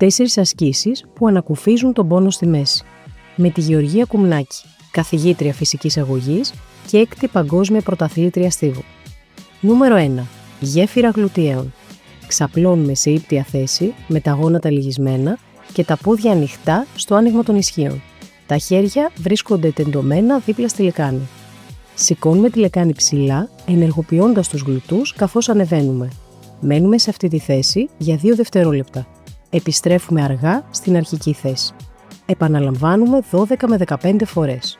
4 ασκήσεις που ανακουφίζουν τον πόνο στη μέση. Με τη Γεωργία Κουμνάκη, καθηγήτρια φυσικής αγωγής και 6η παγκόσμια πρωταθλήτρια στίβου. Νούμερο 1. Γέφυρα γλουτιαίων. Ξαπλώνουμε σε ύπτια θέση με τα γόνατα λυγισμένα και τα πόδια ανοιχτά στο άνοιγμα των ισχύων. Τα χέρια βρίσκονται τεντωμένα δίπλα στη λεκάνη. Σηκώνουμε τη λεκάνη ψηλά, ενεργοποιώντας τους γλουτούς καθώς ανεβαίνουμε. Μένουμε σε αυτή τη θέση για 2 δευτερόλεπτα. Επιστρέφουμε αργά στην αρχική θέση. Επαναλαμβάνουμε 12 με 15 φορές.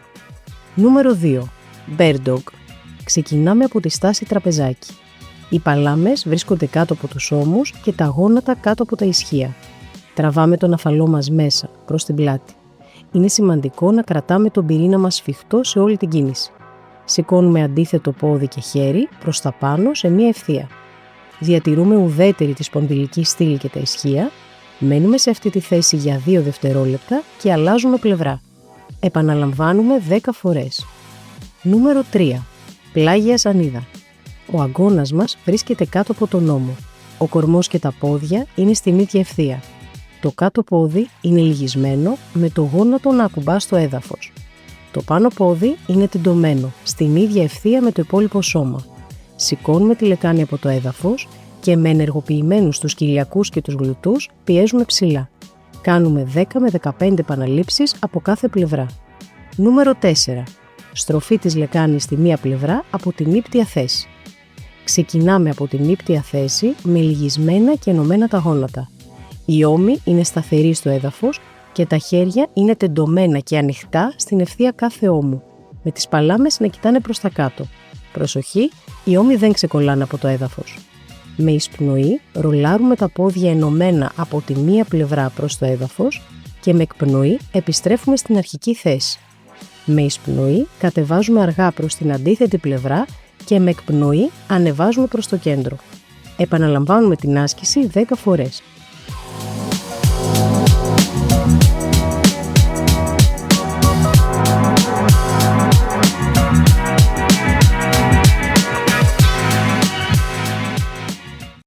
Νούμερο 2. Bear Dog. Ξεκινάμε από τη στάση τραπεζάκι. Οι παλάμες βρίσκονται κάτω από τους ώμους και τα γόνατα κάτω από τα ισχύα. Τραβάμε τον αφαλό μας μέσα, προς την πλάτη. Είναι σημαντικό να κρατάμε τον πυρήνα μας σφιχτό σε όλη την κίνηση. Σηκώνουμε αντίθετο πόδι και χέρι προς τα πάνω σε μία ευθεία. Διατηρούμε ουδέτερη τη σπονδυλική στήλη και τα ισχύα. Μένουμε σε αυτή τη θέση για 2 δευτερόλεπτα και αλλάζουμε πλευρά. Επαναλαμβάνουμε 10 φορές. Νούμερο 3. Πλάγια σανίδα. Ο αγκώνας μας βρίσκεται κάτω από τον ώμο. Ο κορμός και τα πόδια είναι στην ίδια ευθεία. Το κάτω πόδι είναι λυγισμένο με το γόνατο να ακουμπά στο έδαφος. Το πάνω πόδι είναι τεντωμένο στην ίδια ευθεία με το υπόλοιπο σώμα. Σηκώνουμε τη λεκάνη από το έδαφος και με ενεργοποιημένους τους κοιλιακούς και τους γλουτούς πιέζουμε ψηλά. Κάνουμε 10 με 15 επαναλήψεις από κάθε πλευρά. Νούμερο 4. Στροφή της λεκάνης στη μία πλευρά από την ύπτια θέση. Ξεκινάμε από την ύπτια θέση με λυγισμένα και ενωμένα τα γόνατα. Οι ώμοι είναι σταθεροί στο έδαφος και τα χέρια είναι τεντωμένα και ανοιχτά στην ευθεία κάθε ώμου, με τις παλάμες να κοιτάνε προς τα κάτω. Προσοχή, οι ώμοι δεν ξεκολλάνε από το έδαφος. Με εισπνοή ρολάρουμε τα πόδια ενωμένα από τη μία πλευρά προς το έδαφος και με εκπνοή επιστρέφουμε στην αρχική θέση. Με εισπνοή κατεβάζουμε αργά προς την αντίθετη πλευρά και με εκπνοή ανεβάζουμε προς το κέντρο. Επαναλαμβάνουμε την άσκηση 10 φορές.